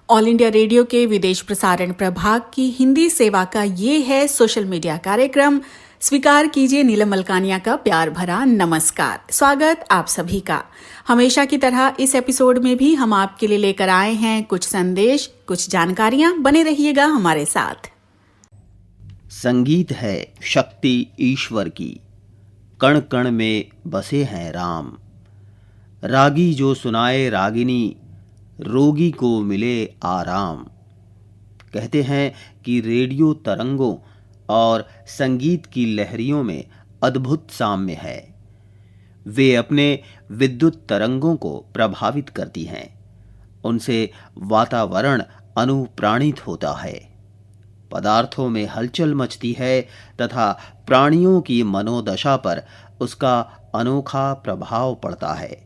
All India radio के विदेश प्रसारण प्रभाग की हिंदी सेवा का ये है सोशल मीडिया कार्यक्रम। स्वीकार कीजिए नीलम मलकानिया का प्यार भरा नमस्कार। स्वागत आप सभी का। हमेशा की तरह इस एपिसोड में भी हम आपके लिए लेकर आए हैं कुछ संदेश, कुछ जानकारियां। बने रहिएगा हमारे साथ। संगीत है शक्ति ईश्वर की, कण कण में बसे हैं राम। रागी जो सुनाए रागिनी, रोगी को मिले आराम। कहते हैं कि रेडियो तरंगों और संगीत की लहरियों में अद्भुत साम्य है। वे अपने विद्युत तरंगों को प्रभावित करती हैं, उनसे वातावरण अनुप्राणित होता है, पदार्थों में हलचल मचती है तथा प्राणियों की मनोदशा पर उसका अनोखा प्रभाव पड़ता है।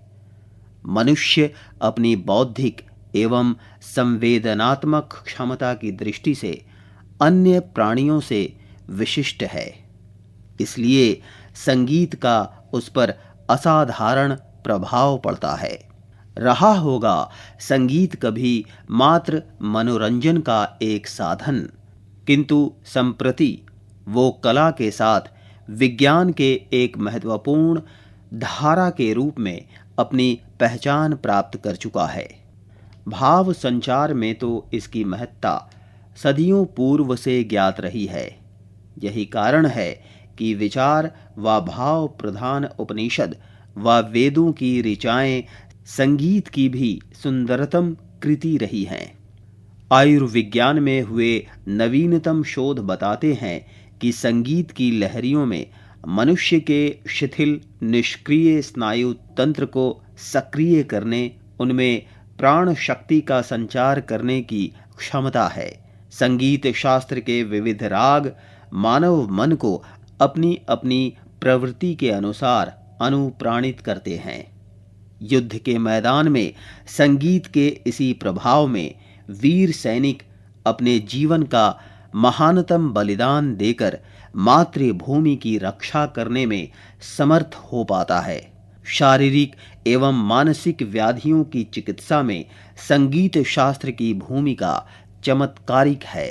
मनुष्य अपनी बौद्धिक एवं संवेदनात्मक क्षमता की दृष्टि से अन्य प्राणियों से विशिष्ट है, इसलिए संगीत का उस पर असाधारण प्रभाव पड़ता है। रहा होगा संगीत कभी मात्र मनोरंजन का एक साधन, किंतु संप्रति वो कला के साथ विज्ञान के एक महत्वपूर्ण धारा के रूप में अपनी पहचान प्राप्त कर चुका है। भाव संचार में तो इसकी महत्ता सदियों पूर्व से ज्ञात रही है। यही कारण है कि विचार व भाव प्रधान उपनिषद व वेदों की ऋचाएं संगीत की भी सुंदरतम कृति रही हैं। आयुर्विज्ञान में हुए नवीनतम शोध बताते हैं कि संगीत की लहरियों में मनुष्य के शिथिल निष्क्रिय स्नायु तंत्र को सक्रिय करने, उनमें प्राण शक्ति का संचार करने की क्षमता है। संगीत शास्त्र के विविध राग मानव मन को अपनी अपनी प्रवृत्ति के अनुसार अनुप्राणित करते हैं। युद्ध के मैदान में संगीत के इसी प्रभाव में वीर सैनिक अपने जीवन का महानतम बलिदान देकर मातृभूमि की रक्षा करने में समर्थ हो पाता है। शारीरिक एवं मानसिक व्याधियों की चिकित्सा में संगीत शास्त्र की भूमिका चमत्कारिक है।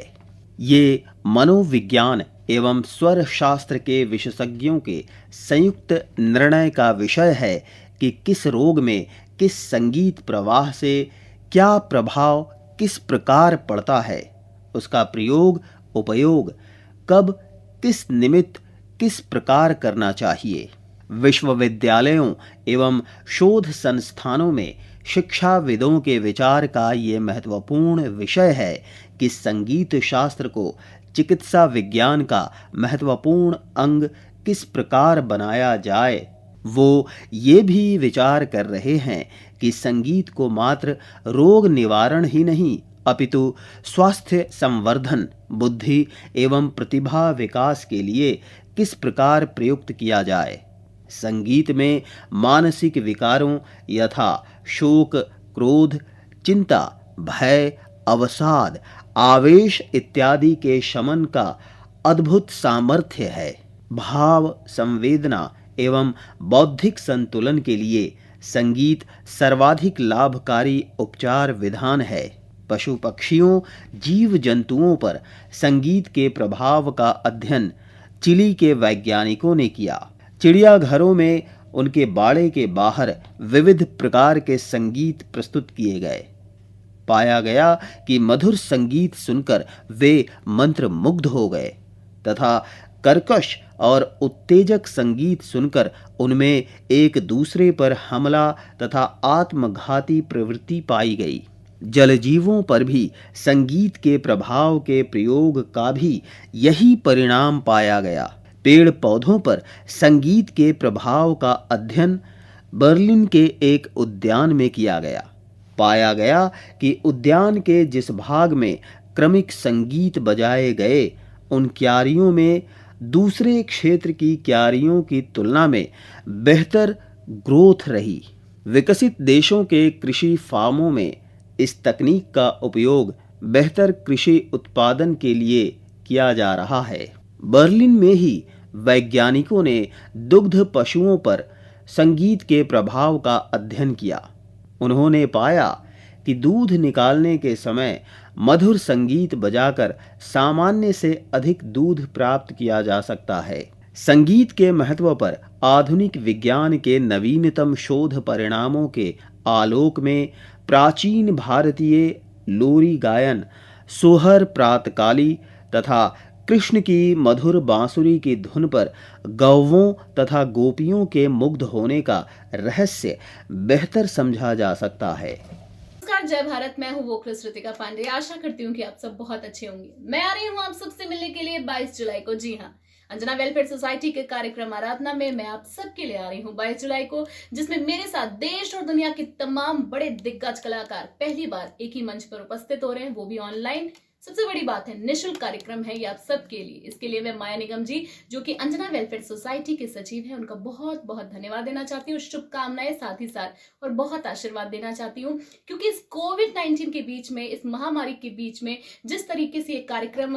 ये मनोविज्ञान एवं स्वर शास्त्र के विशेषज्ञों के संयुक्त निर्णय का विषय है कि किस रोग में किस संगीत प्रवाह से क्या प्रभाव किस प्रकार पड़ता है, उसका प्रयोग उपयोग कब किस निमित्त किस प्रकार करना चाहिए। विश्वविद्यालयों एवं शोध संस्थानों में शिक्षाविदों के विचार का ये महत्वपूर्ण विषय है कि संगीत शास्त्र को चिकित्सा विज्ञान का महत्वपूर्ण अंग किस प्रकार बनाया जाए। वो ये भी विचार कर रहे हैं कि संगीत को मात्र रोग निवारण ही नहीं अपितु स्वास्थ्य संवर्धन, बुद्धि एवं प्रतिभा विकास के लिए किस प्रकार प्रयुक्त किया जाए। संगीत में मानसिक विकारों यथा शोक, क्रोध, चिंता, भय, अवसाद, आवेश इत्यादि के शमन का अद्भुत सामर्थ्य है। भाव, संवेदना एवं बौद्धिक संतुलन के लिए संगीत सर्वाधिक लाभकारी उपचार विधान है। पशु पक्षियों, जीव जंतुओं पर संगीत के प्रभाव का अध्ययन चिली के वैज्ञानिकों ने किया। चिड़ियाघरों में उनके बाड़े के बाहर विविध प्रकार के संगीत प्रस्तुत किए गए। पाया गया कि मधुर संगीत सुनकर वे मंत्रमुग्ध हो गए तथा कर्कश और उत्तेजक संगीत सुनकर उनमें एक दूसरे पर हमला तथा आत्मघाती प्रवृत्ति पाई गई। जलजीवों पर भी संगीत के प्रभाव के प्रयोग का भी यही परिणाम पाया गया। पेड़ पौधों पर संगीत के प्रभाव का अध्ययन बर्लिन के एक उद्यान में किया गया। पाया गया कि उद्यान के जिस भाग में क्रमिक संगीत बजाए गए, उन क्यारियों में दूसरे क्षेत्र की क्यारियों की तुलना में बेहतर ग्रोथ रही। विकसित देशों के कृषि फार्मों में इस तकनीक का उपयोग बेहतर कृषि उत्पादन के लिए किया जा रहा है। बर्लिन में ही वैज्ञानिकों ने दुग्ध पशुओं पर संगीत के प्रभाव का अध्ययन किया। उन्होंने पाया कि दूध निकालने के समय मधुर संगीत बजाकर सामान्य से अधिक दूध प्राप्त किया जा सकता है। संगीत के महत्व पर आधुनिक विज्ञान के नवीनतम शोध परिणामों के आलोक में प्राचीन भारतीय लोरी गायन, सोहर प्रातकाली तथा कृष्ण की मधुर बांसुरी की धुन पर गौवों तथा गोपियों के मुग्ध होने का रहस्य बेहतर समझा जा सकता है। नमस्कार, जय भारत। मैं हूँ वोकलिस्ट ऋतिका पांडे। आशा करती हूँ कि आप सब बहुत अच्छे होंगे। मैं आ रही हूँ आप सबसे मिलने के लिए 22 जुलाई को। जी हाँ, अंजना वेलफेयर सोसाइटी के कार्यक्रम आराधना में मैं आप सबके लिए आ रही हूँ 22 जुलाई को, जिसमें मेरे साथ देश और दुनिया के तमाम बड़े दिग्गज कलाकार पहली बार एक ही मंच पर उपस्थित हो रहे हैं, वो भी ऑनलाइन। सबसे बड़ी बात है, निःशुल्क कार्यक्रम है ये आप सबके लिए। इसके लिए मैं माया निगम जी, जो कि अंजना वेलफेयर सोसाइटी के सचिव हैं, उनका बहुत बहुत धन्यवाद देना चाहती हूँ, शुभकामनाएं साथ ही साथ और बहुत आशीर्वाद देना चाहती हूँ, क्योंकि इस कोविड-19 के बीच में, इस महामारी के बीच में जिस तरीके से ये कार्यक्रम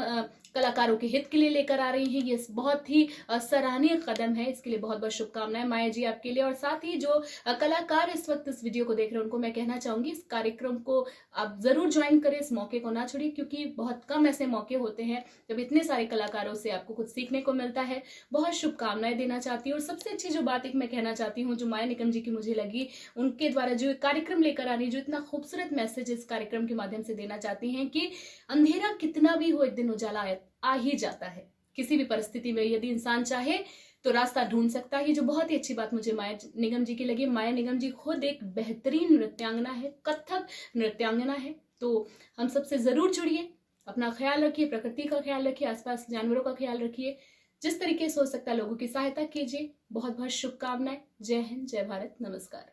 कलाकारों के हित के लिए लेकर आ रही हैं, ये बहुत ही सराहनीय कदम है। इसके लिए बहुत बहुत शुभकामनाएं माया जी आपके लिए। और साथ ही जो कलाकार इस वक्त इस वीडियो को देख रहे हैं, उनको मैं कहना चाहूंगी, इस कार्यक्रम को आप जरूर ज्वाइन करें, इस मौके को ना छोड़िए, क्योंकि बहुत कम ऐसे मौके होते हैं जब इतने सारे कलाकारों से आपको कुछ सीखने को मिलता है। बहुत शुभकामनाएं देना चाहती हूँ। और सबसे अच्छी जो बात एक मैं कहना चाहती हूँ, जो माया निगम जी की मुझे लगी, उनके द्वारा जो कार्यक्रम लेकर आ रही, जो इतना खूबसूरत मैसेज इस कार्यक्रम के माध्यम से देना चाहती हैं कि अंधेरा कितना भी हो, एक दिन उजाला आ ही जाता है। किसी भी परिस्थिति में यदि इंसान चाहे तो रास्ता ढूंढ सकता है। जो बहुत ही अच्छी बात मुझे माया निगम जी की लगी। माया निगम जी खुद एक बेहतरीन नृत्यांगना है, कथक नृत्यांगना है। तो हम सबसे जरूर जुड़िए, अपना ख्याल रखिए, प्रकृति का ख्याल रखिए, आसपास जानवरों का ख्याल रखिए, जिस तरीके से हो सकता है लोगों की सहायता कीजिए। बहुत बहुत शुभकामनाएं। जय हिंद, जय भारत, नमस्कार।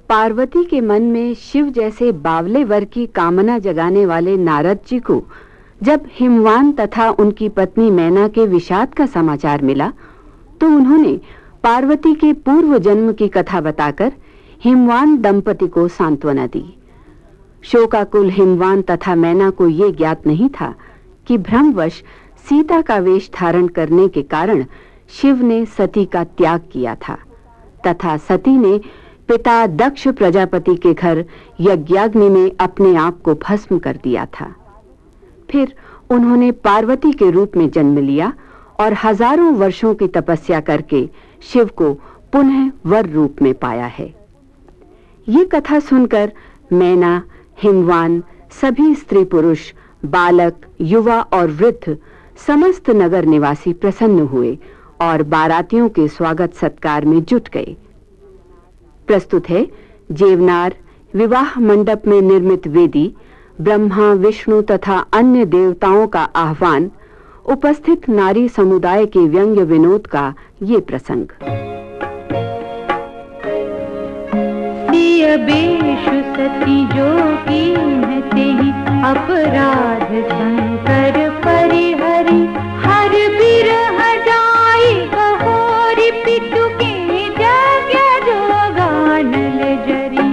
पार्वती के मन में शिव जैसे बावले वर की कामना जगाने वाले नारद जी को जब हिमवान तथा उनकी पत्नी मैना के विषाद का समाचार मिला, तो उन्होंने पार्वती के पूर्व जन्म की कथा बताकर हिमवान दंपति को सांत्वना दी। शोकाकुल हिमवान तथा मैना को ये ज्ञात नहीं था कि भ्रमवश सीता का वेश धारण करने के कारण शिव ने सती का त्याग किया था तथा सती ने पिता दक्ष प्रजापति के घर यज्ञाग्नि में अपने आप को भस्म कर दिया था। फिर उन्होंने पार्वती के रूप में जन्म लिया और हजारों वर्षों की तपस्या करके शिव को पुनः वर रूप में पाया है। ये कथा सुनकर मैना, हिमवान, सभी स्त्री पुरुष, बालक, युवा और वृद्ध समस्त नगर निवासी प्रसन्न हुए और बारातियों के स्वागत सत्कार में जुट गए। प्रस्तुत है जेवनार विवाह मंडप में निर्मित वेदी, ब्रह्मा, विष्णु तथा अन्य देवताओं का आह्वान, उपस्थित नारी समुदाय के व्यंग्य विनोद का ये प्रसंग। बेशु सती जो कीन्हते ही अपराध शंकर परिहरि, हर बिरह जाई कहोरी पितु के जग जोगानल जरी।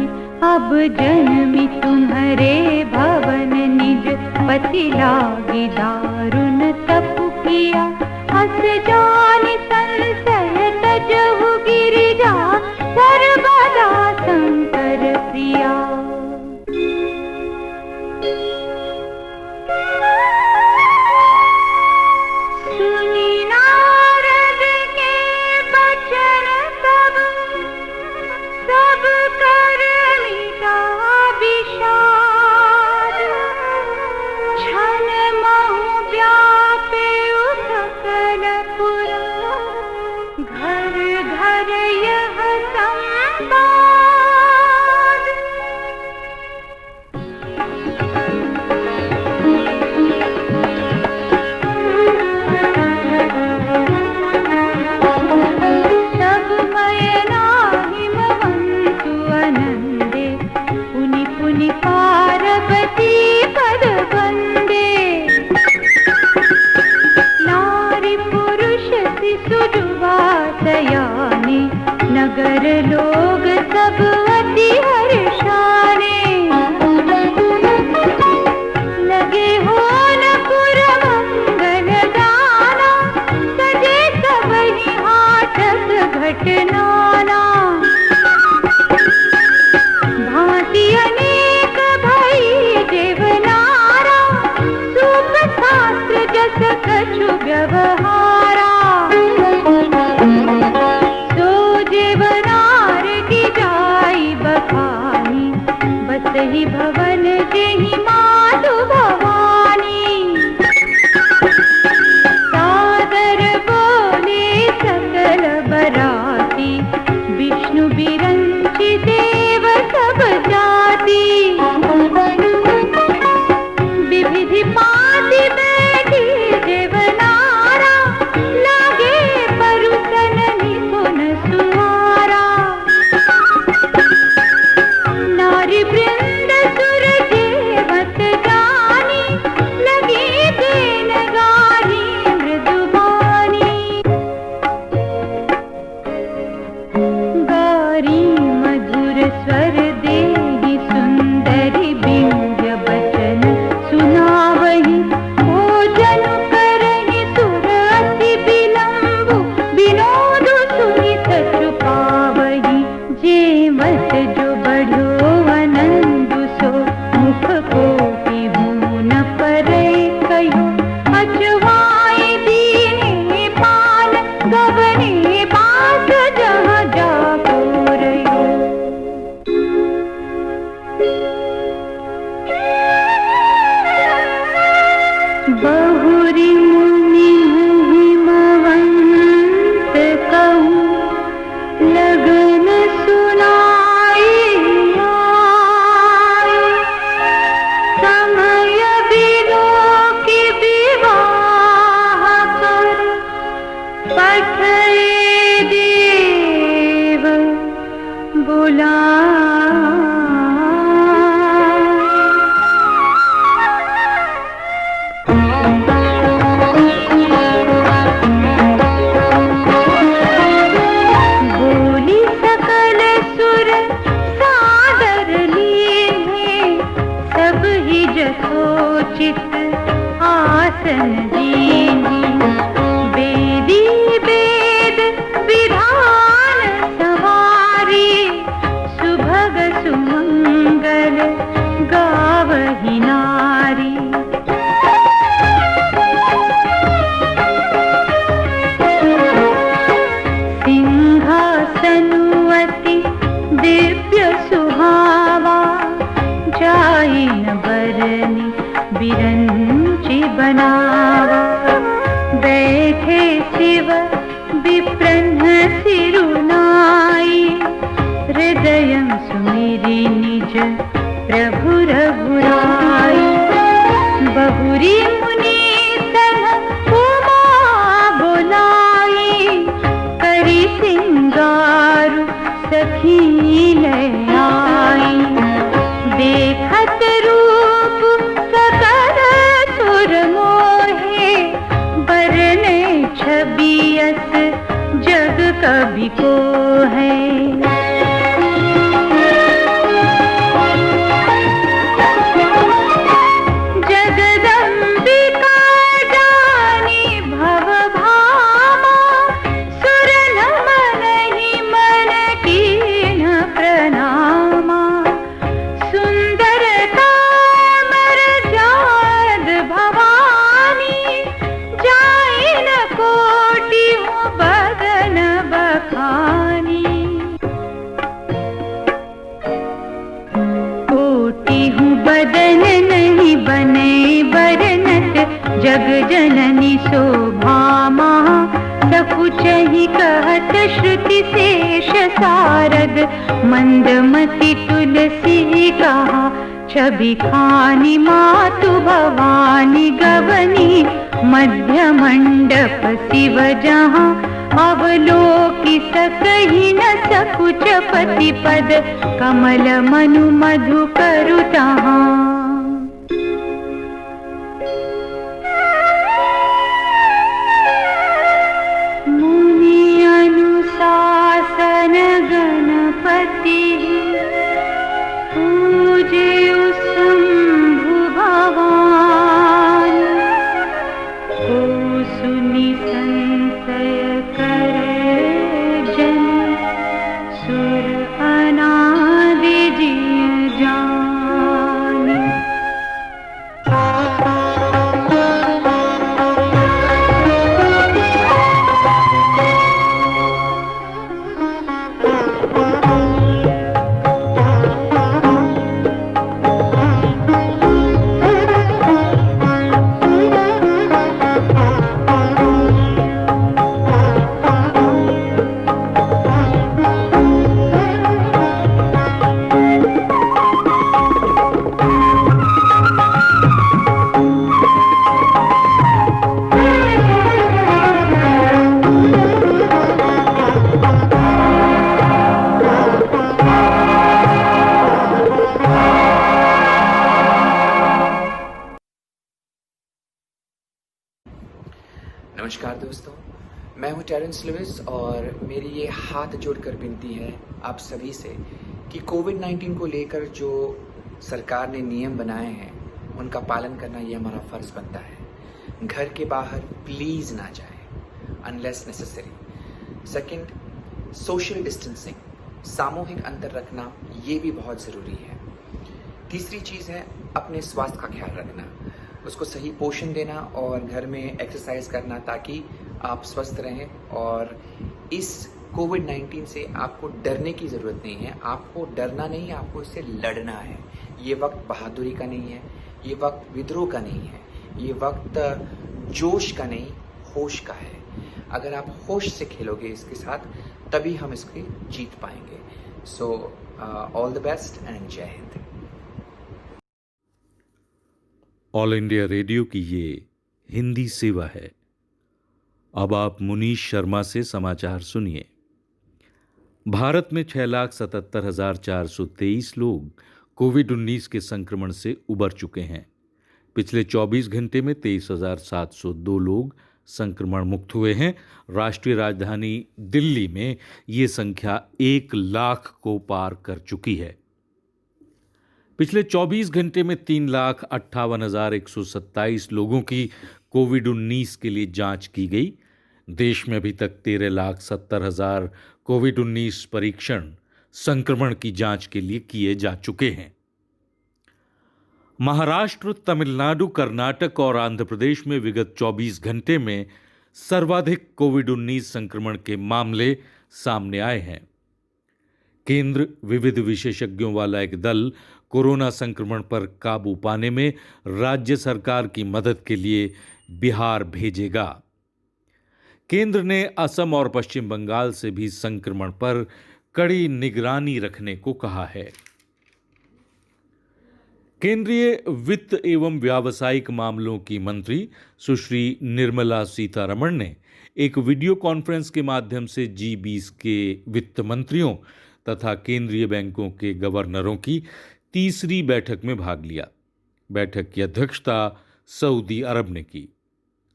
अब जन्मी तुम्हारे भवन निज पति लागी दारुण तप किया, हस जानि संशय तजहु गिरिजा सर्वदा शंकर प्रिया। सुनी नारद के बचन तब सब कर मिटा विषाद, छन महु व्यापे सकल पुरा घर सयाने, नगर लोग सब अति हर्षाने। लगे होन पुर मंगल गाना, सजे सब ही हाटक घटनाना। भांति अनेक भई देवनारा, सूप शास्त्र जस कछु व्यवहारा। सो देवनार की जाई बखानी, बसहि भवन जेहि मातु भवानी। सादर बोले सकल बराती, विष्णु बिरंचि देव सब जाति। विविधि पाति बैठी देवनारा, लागे परुसन निपुण सुहारा। नारी वृंद सुर जेवत जानी, लगी देन गारी मृदुबानी। गारी मधुर स्वर देहि सुंदरी, बिंग बचन सुनावहि। भोजन करहि सुर अति विलंबु, विनोद सुनि सचु पावहि। जेवत जो बढ़ो आनंदु सो, मुख कोटि हूँ न परै कयो। अचवाए दीने पान, गवने बास जहाँ जाको रयो। बहुरी मुनि हिमवंत कहूँ, लगन सुनाई आए। समय बिलो की विवाह कर, पठए देव बुलाए। बोली सकल सुर सादर लीन्हे, सब ही जसोचित आसन दीन्हे। वेदी वेद विधान सवारी, सुभग सुमंगल गावहि नारी। सिंहासनुअति दिव्य सुहावा, जाइन बरनि बिरंचि बनावा। बैठे शिव विप्रह्न सिरुनाई, हृदयं सुमिरि निज प्रभु रघुराई। बहुरी मुनि सन उमा बोलाई, करी सिंगारु सखी ले आई। देखत रूप सकल सुर मोहे, बरने छवि अस जग कवि को है। जगदम्बिका जानी भव भामा, सुर नमनहि मन कीन प्रणामा। सुंदरता मर जाद भवानी, जाइन कोटि हूँ बदन बखानी। कोटि हूँ बदन नहीं बने बरनत, जग जननी शोभामा। सकुचहि कहत श्रुति शेष सारद, मंदमति तुलसी कहा। छवि खानी मातु भवानी, गवनी मध्य मंडप शिव जहाँ। अवलोकि सकहि न सकुच पति पद, कमल मनु मधु करु तहाँ। मुनि अनु टेरेंस लुइस और मेरी ये हाथ जोड़कर विनती है आप सभी से कि कोविड-19 को लेकर जो सरकार ने नियम बनाए हैं उनका पालन करना ये हमारा फ़र्ज़ बनता है। घर के बाहर प्लीज़ ना जाएं unless necessary. Second, social distancing, सामूहिक अंतर रखना ये भी बहुत ज़रूरी है। तीसरी चीज़ है अपने स्वास्थ्य का ख्याल रखना, उसको सही पोषण देना और घर में एक्सरसाइज करना ताकि आप स्वस्थ रहें। और इस कोविड-19 से आपको डरने की ज़रूरत नहीं है, आपको डरना नहीं है, आपको इससे लड़ना है। ये वक्त बहादुरी का नहीं है, ये वक्त विद्रोह का नहीं है, ये वक्त जोश का नहीं, होश का है। अगर आप होश से खेलोगे इसके साथ तभी हम इसकी जीत पाएंगे। So all the best and जय हिंद। ऑल इंडिया रेडियो की ये हिंदी सेवा है। अब आप मुनीश शर्मा से समाचार सुनिए। भारत में 6,77,423 लोग कोविड-19 के संक्रमण से उबर चुके हैं। पिछले 24 घंटे में 23,702 लोग संक्रमण मुक्त हुए हैं। राष्ट्रीय राजधानी दिल्ली में ये संख्या 1 लाख को पार कर चुकी है। पिछले 24 घंटे में 3,58,127 लोगों की कोविड-19 के लिए जांच की गई। देश में अभी तक 13,70,000 कोविड-19 परीक्षण संक्रमण की जांच के लिए किए जा चुके हैं। महाराष्ट्र, तमिलनाडु, कर्नाटक और आंध्र प्रदेश में विगत 24 घंटे में सर्वाधिक कोविड-19 संक्रमण के मामले सामने आए हैं। केंद्र विविध विशेषज्ञों वाला एक दल कोरोना संक्रमण पर काबू पाने में राज्य सरकार की मदद के लिए बिहार भेजेगा। केंद्र ने असम और पश्चिम बंगाल से भी संक्रमण पर कड़ी निगरानी रखने को कहा है। केंद्रीय वित्त एवं व्यावसायिक मामलों की मंत्री सुश्री निर्मला सीतारमण ने एक वीडियो कॉन्फ्रेंस के माध्यम से G20 के वित्त मंत्रियों तथा केंद्रीय बैंकों के गवर्नरों की तीसरी बैठक में भाग लिया। बैठक की अध्यक्षता सऊदी अरब ने की।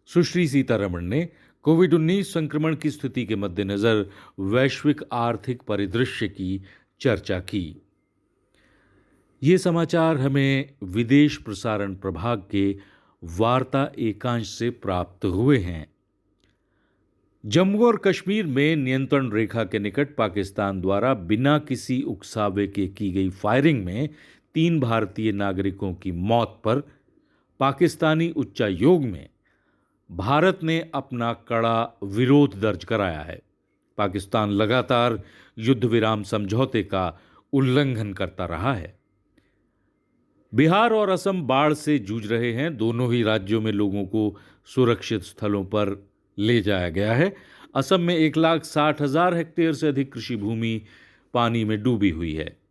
सुश्री सीतारमण ने कोविड-19 संक्रमण की स्थिति के मद्देनजर वैश्विक आर्थिक परिदृश्य की चर्चा की। ये समाचार हमें विदेश प्रसारण प्रभाग के वार्ता एकांश से प्राप्त हुए हैं। जम्मू और कश्मीर में नियंत्रण रेखा के निकट पाकिस्तान द्वारा बिना किसी उकसावे के की गई फायरिंग में 3 भारतीय नागरिकों की मौत पर पाकिस्तानी उच्चायोग में भारत ने अपना कड़ा विरोध दर्ज कराया है। पाकिस्तान लगातार युद्ध विराम समझौते का उल्लंघन करता रहा है। बिहार और असम बाढ़ से जूझ रहे हैं। दोनों ही राज्यों में लोगों को सुरक्षित स्थलों पर ले जाया गया है। असम में 1,60,000 हेक्टेयर से अधिक कृषि भूमि पानी में डूबी हुई है।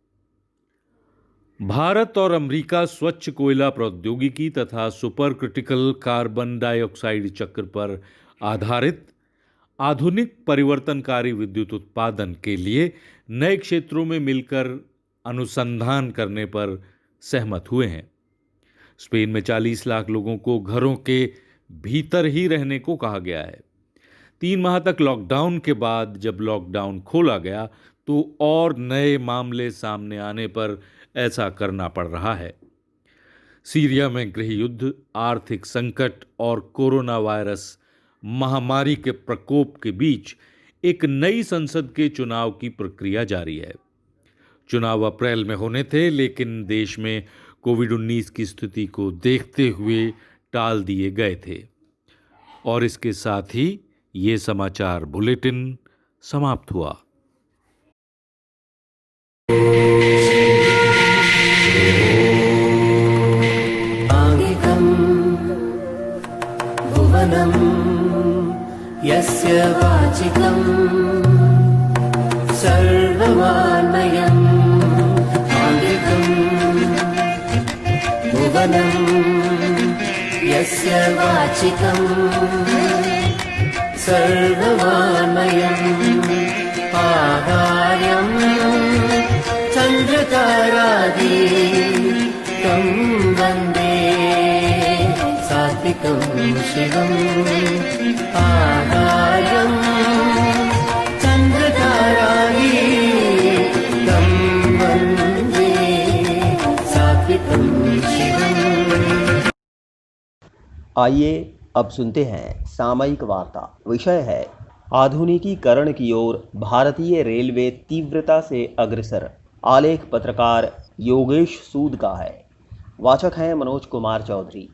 भारत और अमेरिका स्वच्छ कोयला प्रौद्योगिकी तथा सुपर क्रिटिकल कार्बन डाइऑक्साइड चक्र पर आधारित आधुनिक परिवर्तनकारी विद्युत उत्पादन के लिए नए क्षेत्रों में मिलकर अनुसंधान करने पर सहमत हुए हैं। स्पेन में 40 लाख लोगों को घरों के भीतर ही रहने को कहा गया है। 3 माह तक लॉकडाउन के बाद जब लॉकडाउन खोला गया तो और नए मामले सामने आने पर ऐसा करना पड़ रहा है। सीरिया में गृह युद्ध, आर्थिक संकट और कोरोना वायरस महामारी के प्रकोप के बीच एक नई संसद के चुनाव की प्रक्रिया जारी है। चुनाव अप्रैल में होने थे, लेकिन देश में कोविड-19 की स्थिति को देखते हुए टाल दिए गए थे। और इसके साथ ही ये समाचार बुलेटिन समाप्त हुआ। भुवनं यस्य वाचिकं सर्वमान्मयम् आङ्गिकं भुवनं यस्य वाचिकं सर्वमान्मयम् आहार्यं चन्द्रतारादि तं वन्दे सात्विकं शिवम् आहार्यम् आइए अब सुनते हैं सामयिक वार्ता। विषय है आधुनिकीकरण की ओर भारतीय रेलवे तीव्रता से अग्रसर। आलेख पत्रकार योगेश सूद का है। वाचक हैं मनोज कुमार चौधरी।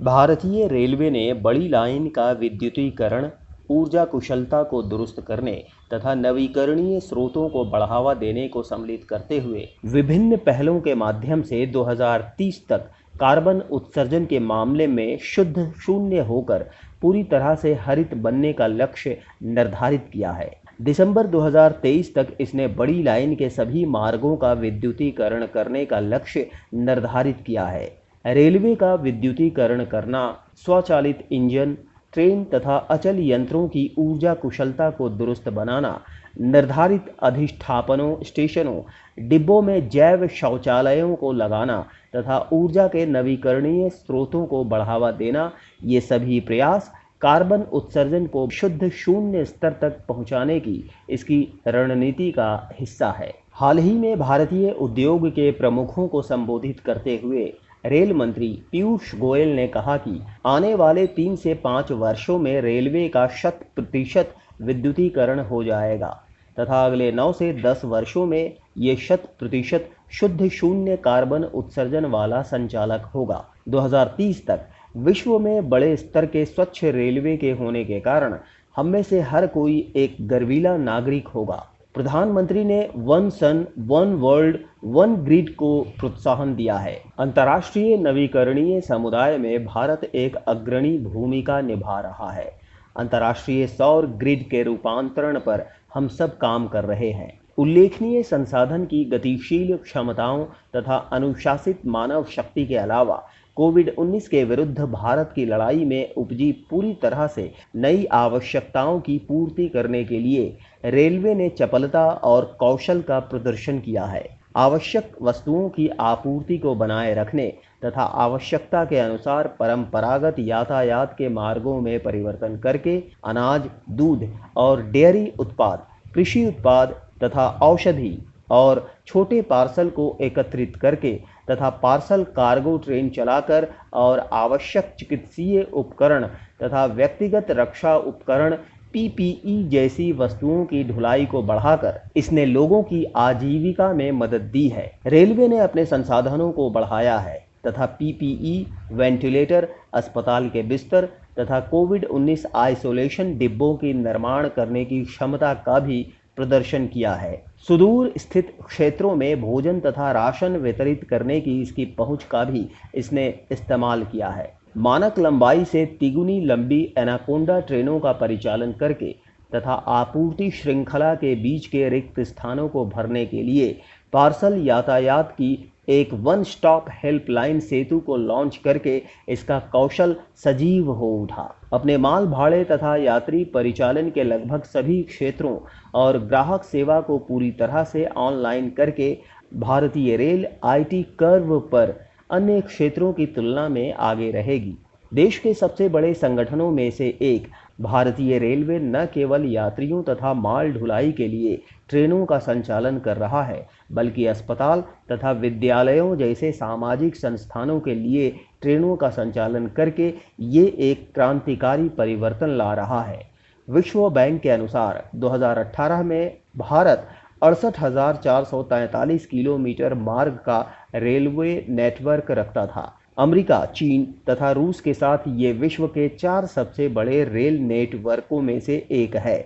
भारतीय रेलवे ने बड़ी लाइन का विद्युतीकरण, ऊर्जा कुशलता को दुरुस्त करने तथा नवीकरणीय स्रोतों को बढ़ावा देने को सम्मिलित करते हुए विभिन्न पहलों के माध्यम से 2030 तक कार्बन उत्सर्जन के मामले में शुद्ध शून्य होकर पूरी तरह से हरित बनने का लक्ष्य निर्धारित किया है। दिसंबर 2023 तक इसने बड़ी लाइन के सभी मार्गों का विद्युतीकरण करने का लक्ष्य निर्धारित किया है। रेलवे का विद्युतीकरण करना, स्वचालित इंजन, ट्रेन तथा अचल यंत्रों की ऊर्जा कुशलता को दुरुस्त बनाना, निर्धारित अधिष्ठापनों, स्टेशनों, डिब्बों में जैव शौचालयों को लगाना तथा ऊर्जा के नवीकरणीय स्रोतों को बढ़ावा देना, ये सभी प्रयास कार्बन उत्सर्जन को शुद्ध शून्य स्तर तक पहुंचाने की इसकी रणनीति का हिस्सा है। हाल ही में भारतीय उद्योग के प्रमुखों को संबोधित करते हुए रेल मंत्री पीयूष गोयल ने कहा कि आने वाले 3 से 5 वर्षों में रेलवे का 100% विद्युतीकरण हो जाएगा तथा अगले 9 से 10 वर्षों में ये 100% शुद्ध शून्य कार्बन उत्सर्जन वाला संचालक होगा। 2030 तक विश्व में बड़े स्तर के स्वच्छ रेलवे के होने के कारण हम में से हर कोई एक गर्वीला नागरिक होगा। प्रधानमंत्री ने वन सन, वन वर्ल्ड, वन ग्रिड को प्रोत्साहन दिया है। अंतर्राष्ट्रीय नवीकरणीय समुदाय में भारत एक अग्रणी भूमिका निभा रहा है। अंतर्राष्ट्रीय सौर ग्रिड के रूपांतरण पर हम सब काम कर रहे हैं। उल्लेखनीय संसाधन की गतिशील क्षमताओं तथा अनुशासित मानव शक्ति के अलावा कोविड-19 के विरुद्ध भारत की लड़ाई में उपजी पूरी तरह से नई आवश्यकताओं की पूर्ति करने के लिए रेलवे ने चपलता और कौशल का प्रदर्शन किया है। आवश्यक वस्तुओं की आपूर्ति को बनाए रखने तथा आवश्यकता के अनुसार परंपरागत यातायात के मार्गों में परिवर्तन करके अनाज, दूध और डेयरी उत्पाद, कृषि उत्पाद तथा औषधि और छोटे पार्सल को एकत्रित करके तथा पार्सल कार्गो ट्रेन चलाकर और आवश्यक चिकित्सीय उपकरण तथा व्यक्तिगत रक्षा उपकरण पीपीई जैसी वस्तुओं की ढुलाई को बढ़ाकर इसने लोगों की आजीविका में मदद दी है। रेलवे ने अपने संसाधनों को बढ़ाया है तथा पीपीई, वेंटिलेटर, अस्पताल के बिस्तर तथा कोविड-19 आइसोलेशन डिब्बों की निर्माण करने की क्षमता का भी प्रदर्शन किया है। सुदूर स्थित क्षेत्रों में भोजन तथा राशन वितरित करने की इसकी पहुंच का भी इसने इस्तेमाल किया है। मानक लंबाई से तिगुनी लंबी एनाकोंडा ट्रेनों का परिचालन करके तथा आपूर्ति श्रृंखला के बीच के रिक्त स्थानों को भरने के लिए पार्सल यातायात की एक वन स्टॉप हेल्पलाइन सेतु को लॉन्च करके इसका कौशल सजीव हो उठा। अपने माल भाड़े तथा यात्री परिचालन के लगभग सभी क्षेत्रों और ग्राहक सेवा को पूरी तरह से ऑनलाइन करके भारतीय रेल आईटी कर्व पर अन्य क्षेत्रों की तुलना में आगे रहेगी। देश के सबसे बड़े संगठनों में से एक भारतीय रेलवे न केवल यात्रियों तथा माल ढुलाई के लिए ट्रेनों का संचालन कर रहा है, बल्कि अस्पताल तथा विद्यालयों जैसे सामाजिक संस्थानों के लिए ट्रेनों का संचालन करके ये एक क्रांतिकारी परिवर्तन ला रहा है। विश्व बैंक के अनुसार 2018 में भारत 68,443 किलोमीटर मार्ग का रेलवे नेटवर्क रखता था। अमेरिका, चीन तथा रूस के साथ ये विश्व के 4 सबसे बड़े रेल नेटवर्कों में से एक है।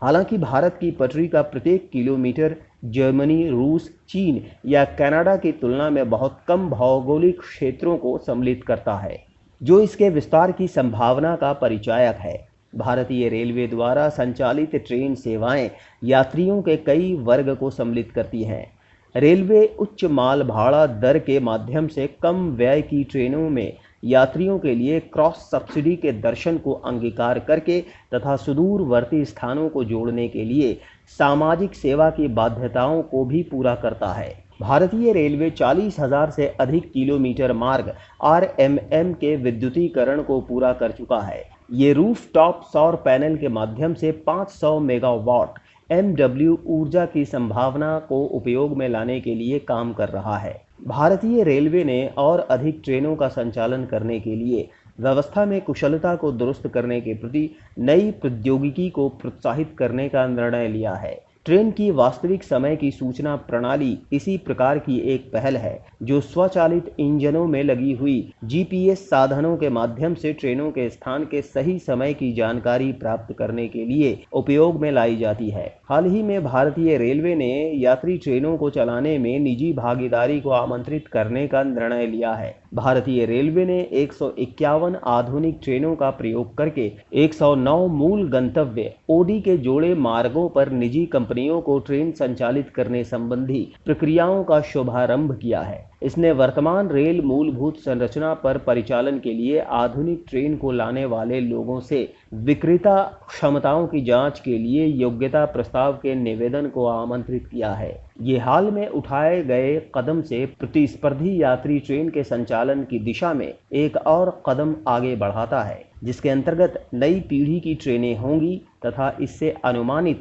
हालांकि भारत की पटरी का प्रत्येक किलोमीटर जर्मनी, रूस, चीन या कनाडा की तुलना में बहुत कम भौगोलिक क्षेत्रों को सम्मिलित करता है, जो इसके विस्तार की संभावना का परिचायक है। भारतीय रेलवे द्वारा संचालित ट्रेन सेवाएं यात्रियों के कई वर्ग को सम्मिलित करती हैं। रेलवे उच्च माल भाड़ा दर के माध्यम से कम व्यय की ट्रेनों में यात्रियों के लिए क्रॉस सब्सिडी के दर्शन को अंगीकार करके तथा सुदूरवर्ती स्थानों को जोड़ने के लिए सामाजिक सेवा की बाध्यताओं को भी पूरा करता है। भारतीय रेलवे 40,000 से अधिक किलोमीटर मार्ग आरएमएम के विद्युतीकरण को पूरा कर चुका है। ये रूफटॉप सौर पैनल के माध्यम से 500 मेगावाट एमडब्ल्यू ऊर्जा की संभावना को उपयोग में लाने के लिए काम कर रहा है। भारतीय रेलवे ने और अधिक ट्रेनों का संचालन करने के लिए व्यवस्था में कुशलता को दुरुस्त करने के प्रति नई प्रौद्योगिकी को प्रोत्साहित करने का निर्णय लिया है। ट्रेन की वास्तविक समय की सूचना प्रणाली इसी प्रकार की एक पहल है जो स्वचालित इंजनों में लगी हुई GPS साधनों के माध्यम से ट्रेनों के स्थान के सही समय की जानकारी प्राप्त करने के लिए उपयोग में लाई जाती है। हाल ही में भारतीय रेलवे ने यात्री ट्रेनों को चलाने में निजी भागीदारी को आमंत्रित करने का निर्णय लिया है। भारतीय रेलवे ने 151 आधुनिक ट्रेनों का प्रयोग करके 109 मूल गंतव्य OD के जोड़े मार्गों पर निजी कंपनियों को ट्रेन संचालित करने संबंधी प्रक्रियाओं का शुभारंभ किया है। इसने वर्तमान रेल मूलभूत संरचना पर परिचालन के लिए आधुनिक ट्रेन को लाने वाले लोगों से विक्रेता क्षमताओं की जांच के लिए योग्यता प्रस्ताव के निवेदन को आमंत्रित किया है। ये हाल में उठाए गए कदम से प्रतिस्पर्धी यात्री ट्रेन के संचालन की दिशा में एक और कदम आगे बढ़ाता है, जिसके अंतर्गत नई पीढ़ी की ट्रेनें होंगी तथा इससे अनुमानित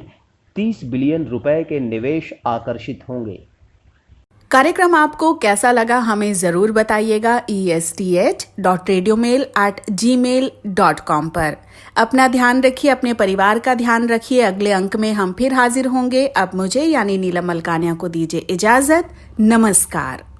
30 बिलियन रुपए के निवेश आकर्षित होंगे। कार्यक्रम आपको कैसा लगा हमें जरूर बताइएगा esth.radiomail@gmail.com पर। अपना ध्यान रखिए, अपने परिवार का ध्यान रखिए। अगले अंक में हम फिर हाजिर होंगे। अब मुझे यानी नीलम मलकानिया को दीजिए इजाजत। नमस्कार।